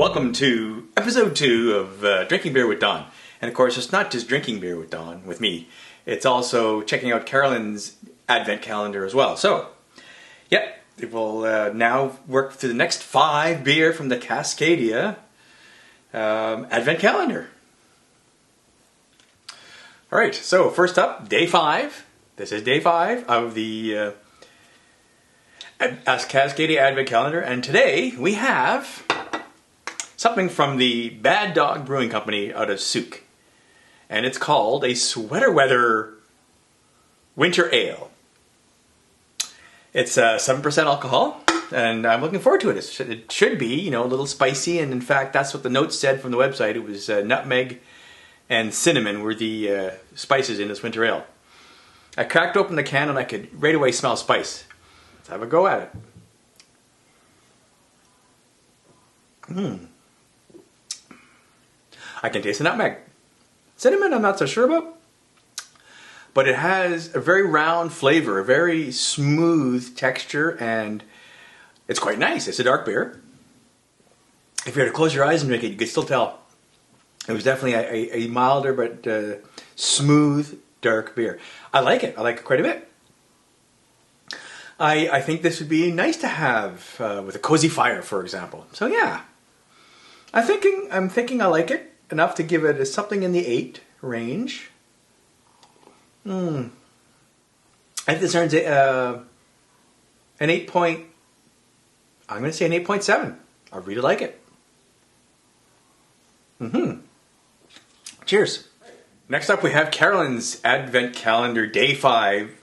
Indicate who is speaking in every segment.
Speaker 1: welcome to episode 2 of Drinking Beer with Don. And of course, it's not just drinking beer with Don, with me. It's also checking out Carolyn's advent calendar as well. So, yep, it will now work through the next 5 beer from the Cascadia advent calendar. Alright, so first up, day 5. This is day 5 of the Cascadia advent calendar. And today we have something from the Bad Dog Brewing Company out of Souk. And it's called a Sweater Weather Winter Ale. It's 7% alcohol, and I'm looking forward to it. It should be, you know, a little spicy, and in fact, that's what the notes said from the website. It was nutmeg and cinnamon were the spices in this winter ale. I cracked open the can and I could right away smell spice. Let's have a go at it. I can taste the nutmeg. Cinnamon, I'm not so sure about. But it has a very round flavor, a very smooth texture, and it's quite nice. It's a dark beer. If you were to close your eyes and drink it, you could still tell. It was definitely a milder but smooth, dark beer. I like it. I like it quite a bit. I think this would be nice to have with a cozy fire, for example. So yeah, I'm thinking I like it enough to give it something in the 8 range. I think this earns an 8 point. I'm going to say an 8.7. I really like it. Cheers. Next up, we have Carolyn's Advent Calendar Day 5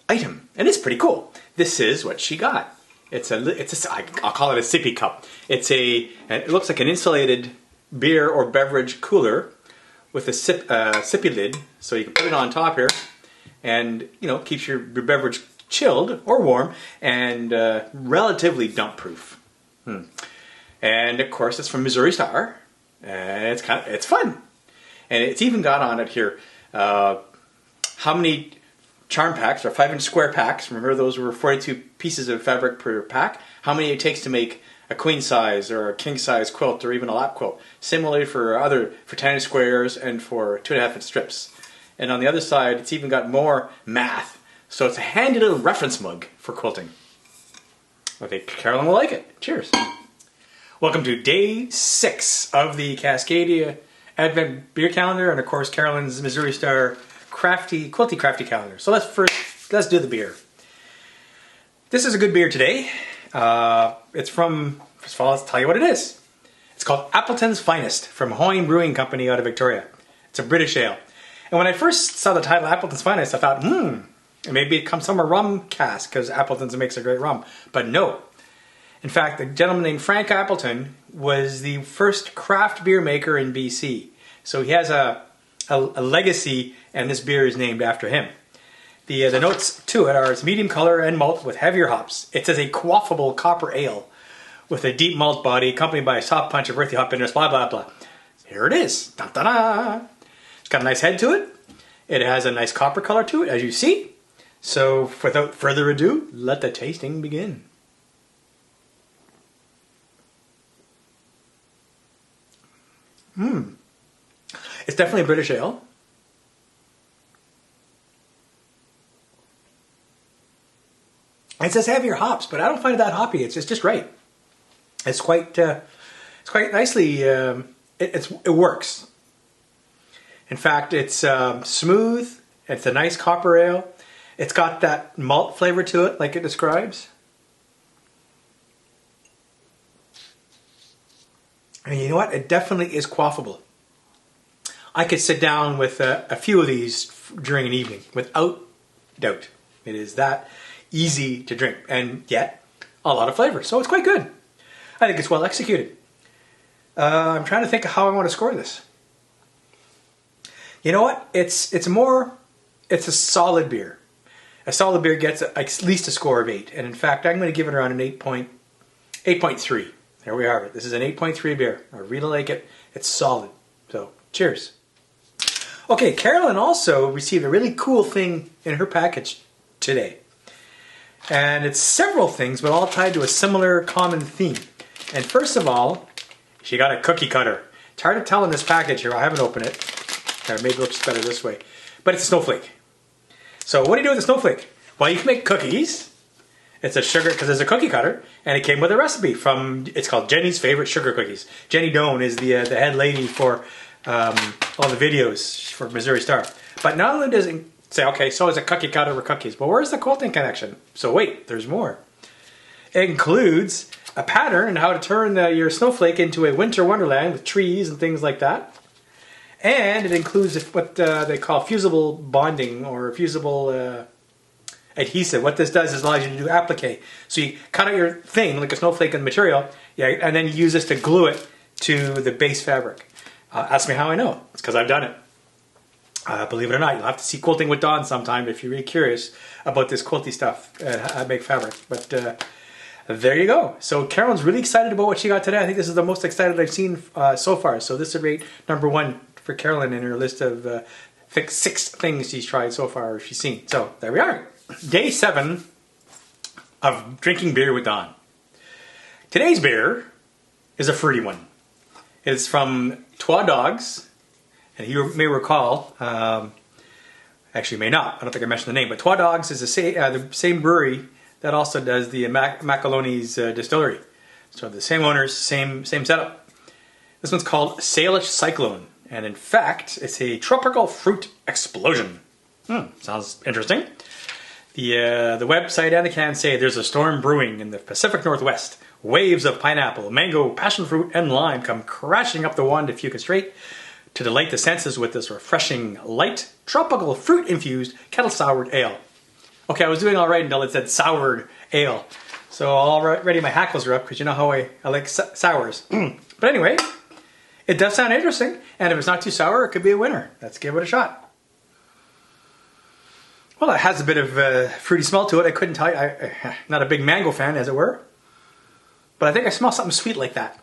Speaker 1: item, and it's pretty cool. This is what she got. I'll call it a sippy cup. It looks like an insulated beer or beverage cooler with a sippy lid, so you can put it on top here, and you know, keeps your beverage chilled or warm and relatively dump proof. And of course, it's from Missouri Star, and it's fun, and it's even got on it here how many charm packs or 5-inch square packs. Remember, those were 42 pieces of fabric per pack. How many it takes to make a queen size or a king size quilt or even a lap quilt. Similarly for 10-inch squares and for 2.5-inch strips. And on the other side, it's even got more math. So it's a handy little reference mug for quilting. I think Carolyn will like it. Cheers. Welcome to day 6 of the Cascadia Advent Beer Calendar, and of course Carolyn's Missouri Star Crafty Calendar. So let's do the beer. This is a good beer today. It's from, first of all, let's tell you what it is. It's called Appletons Finest from Hoyne Brewing Company out of Victoria. It's a British ale. And when I first saw the title Appletons Finest, I thought, maybe it comes from a rum cask because Appletons makes a great rum. But no. In fact, a gentleman named Frank Appleton was the first craft beer maker in BC. So he has a legacy, and this beer is named after him. The notes to it are it's medium color and malt with heavier hops. It says a quaffable copper ale with a deep malt body accompanied by a soft punch of earthy hop bitterness, blah, blah, blah. Here it is. Da-da-da. It's got a nice head to it. It has a nice copper color to it, as you see. So without further ado, let the tasting begin. It's definitely a British ale. It says heavier hops, but I don't find it that hoppy. It's just right. It's quite nicely. It works. In fact, it's smooth. It's a nice copper ale. It's got that malt flavor to it, like it describes. And you know what? It definitely is quaffable. I could sit down with a few of these during an evening, without doubt. It is that easy to drink, and yet a lot of flavor. So it's quite good. I think it's well executed. I'm trying to think of how I want to score this. You know what? It's a solid beer. A solid beer gets at least a score of 8, and in fact, I'm going to give it around an 8.3. There we are. This is an 8.3 beer. I really like it. It's solid. So, cheers. Okay, Carolyn also received a really cool thing in her package today. And it's several things, but all tied to a similar common theme. And first of all, she got a cookie cutter. It's hard to tell in this package here. I haven't opened it. Maybe it looks better this way. But it's a snowflake. So what do you do with a snowflake? Well, you can make cookies. It's a sugar, because there's a cookie cutter, and it came with a recipe from, it's called Jenny's Favorite Sugar Cookies. Jenny Doan is the head lady for all the videos for Missouri Star. But not only does it say, okay, so it's a cookie cutter for cookies, but where's the quilting connection? So wait, there's more. It includes a pattern on how to turn your snowflake into a winter wonderland with trees and things like that. And it includes what they call fusible bonding or fusible adhesive. What this does is allows you to do applique. So you cut out your thing like a snowflake in the material, yeah, and then you use this to glue it to the base fabric. Ask me how I know. It's because I've done it. Believe it or not, you'll have to see Quilting with Dawn sometime if you're really curious about this quilty stuff and how I make fabric. But there you go. So Carolyn's really excited about what she got today. I think this is the most excited I've seen so far. So this is rate number 1 for Carolyn in her list of 6 things she's tried so far or she's seen. So there we are. Day 7 of drinking beer with Dawn. Today's beer is a fruity one. It's from Trois Dogs, and you may recall, actually may not, I don't think I mentioned the name, but Trois Dogs is the same brewery that also does the Macaloni's distillery. So the same owners, same setup. This one's called Salish Cyclone, and in fact, it's a tropical fruit explosion. Sounds interesting. The website and the can say there's a storm brewing in the Pacific Northwest. Waves of pineapple, mango, passion fruit, and lime come crashing up the wand if you can straight to delight the senses with this refreshing, light, tropical, fruit-infused, kettle-soured ale. Okay, I was doing all right until it said soured ale. So already my hackles are up because you know how I like sours. But anyway, it does sound interesting. And if it's not too sour, it could be a winner. Let's give it a shot. Well, it has a bit of fruity smell to it. I couldn't tell you. I'm not a big mango fan, as it were. But I think I smell something sweet like that.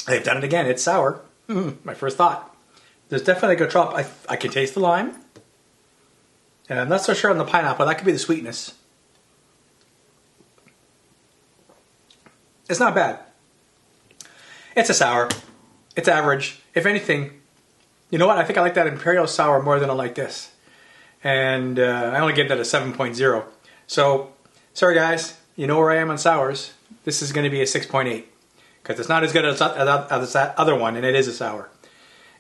Speaker 1: They've done it again. It's sour. My first thought. There's definitely a good drop. I can taste the lime. And I'm not so sure on the pineapple. That could be the sweetness. It's not bad. It's a sour. It's average. If anything, you know what? I think I like that Imperial Sour more than I like this. And I only gave that a 7.0. So, sorry guys, you know where I am on sours. This is going to be a 6.8. Because it's not as good as that other one, and it is a sour.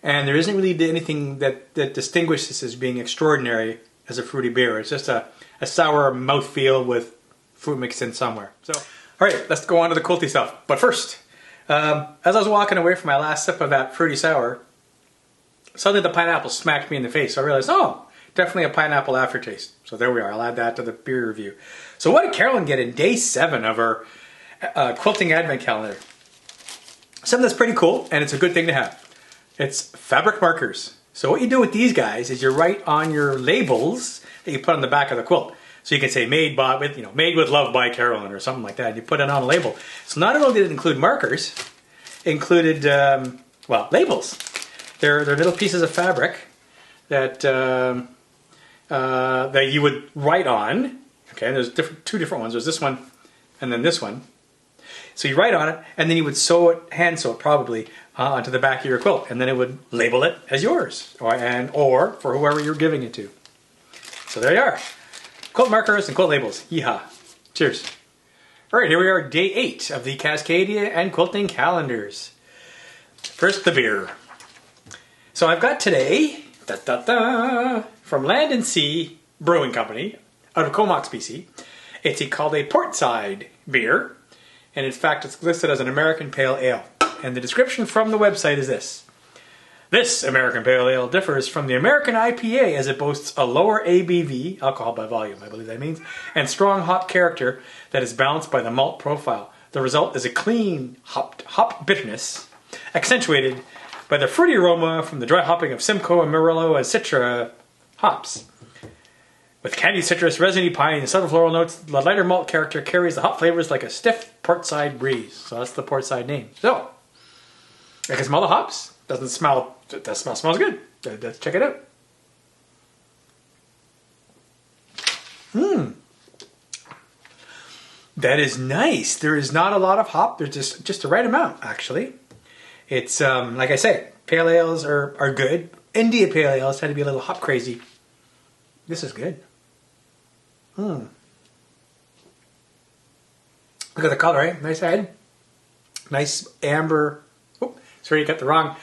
Speaker 1: And there isn't really anything that distinguishes this as being extraordinary as a fruity beer. It's just a sour mouthfeel with fruit mixed in somewhere. So, alright, let's go on to the quilty stuff. But first, as I was walking away from my last sip of that fruity sour, suddenly the pineapple smacked me in the face. So I realized, oh, definitely a pineapple aftertaste. So there we are. I'll add that to the beer review. So what did Carolyn get in day 7 of her quilting advent calendar? Something that's pretty cool, and it's a good thing to have. It's fabric markers. So what you do with these guys is you write on your labels that you put on the back of the quilt. So you can say made with love by Carolyn or something like that. And you put it on a label. So not only did it include markers, it included labels. They're little pieces of fabric that that you would write on. Okay, and there's two different ones. There's this one, and then this one. So you write on it, and then you would hand sew it probably onto the back of your quilt, and then it would label it as yours, or for whoever you're giving it to. So there you are. Quilt markers and quilt labels. Yeehaw. Cheers. All right, here we are, day 8 of the Cascadia and quilting calendars. First, the beer. So I've got today, from Land and Sea Brewing Company, out of Comox, BC. It's called a Portside beer, and in fact, it's listed as an American Pale Ale. And the description from the website is this. This American Pale Ale differs from the American IPA as it boasts a lower ABV, alcohol by volume, I believe that means, and strong hop character that is balanced by the malt profile. The result is a clean hop bitterness, accentuated by the fruity aroma from the dry hopping of Simcoe, Amarillo, and Citra hops. With candy citrus, resiny pine, and subtle floral notes, the lighter malt character carries the hop flavors like a stiff portside breeze. So that's the portside name. So, I can smell the hops. Doesn't smell, that smells good. Let's check it out. That is nice. There is not a lot of hop. There's just the right amount, actually. It's, like I say, pale ales are good. India pale ales tend to be a little hop crazy. This is good. Look at the color, eh? Nice head. Nice amber. Oh, sorry, you got the wrong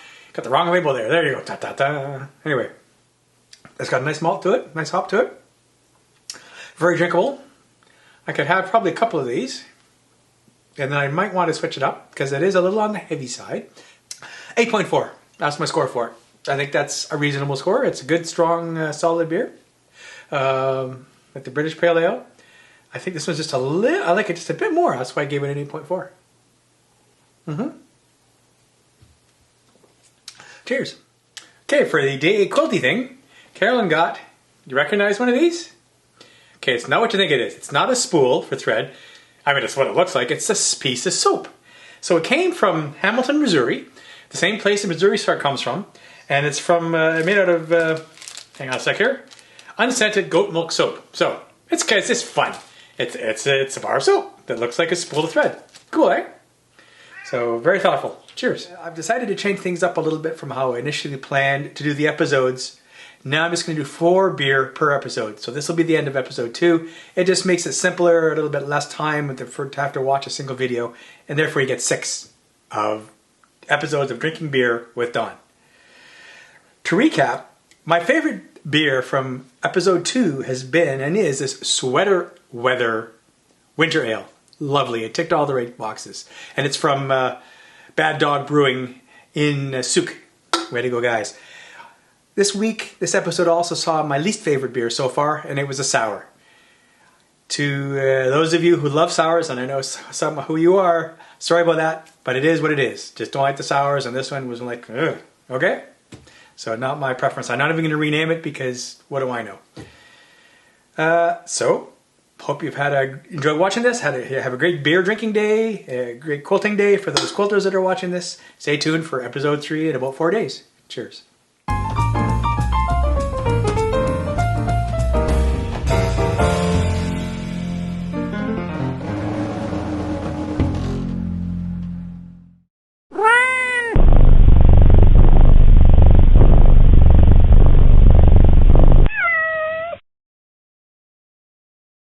Speaker 1: label there. There you go. Ta, ta, ta. Anyway, it's got a nice malt to it. Nice hop to it. Very drinkable. I could have probably a couple of these. And then I might want to switch it up because it is a little on the heavy side. 8.4. That's my score for it. I think that's a reasonable score. It's a good, strong, solid beer. Like the British Pale Ale. I think this one's just a little, I like it just a bit more. That's why I gave it an 8.4. Cheers. Okay, for the day quilty thing, Carolyn got, you recognize one of these? Okay, it's not what you think it is. It's not a spool for thread. I mean, it's what it looks like. It's a piece of soap. So it came from Hamilton, Missouri, the same place the Missouri Star comes from, and it's from made out of, hang on a sec here, unscented goat milk soap. So it's just fun. It's a bar of soap that looks like a spool of thread. Cool, eh? So very thoughtful. Cheers. I've decided to change things up a little bit from how I initially planned to do the episodes. Now I'm just going to do 4 beer per episode. So this will be the end of episode 2. It just makes it simpler, a little bit less time to have to watch a single video, and therefore you get 6 of episodes of drinking beer with Don. To recap, my favorite beer from episode 2 has been and is this Sweater Weather Winter Ale. Lovely. It ticked all the right boxes. And it's from Bad Dog Brewing in Souk. Way to go, guys. This week, this episode also saw my least favorite beer so far, and it was a sour. To those of you who love sours, and I know some who you are, sorry about that, but it is what it is. Just don't like the sours, and this one was like, ugh, okay? So not my preference. I'm not even going to rename it because what do I know? So, hope you've enjoyed watching this. Have a great beer drinking day, a great quilting day for those quilters that are watching this. Stay tuned for episode 3 in about 4 days. Cheers.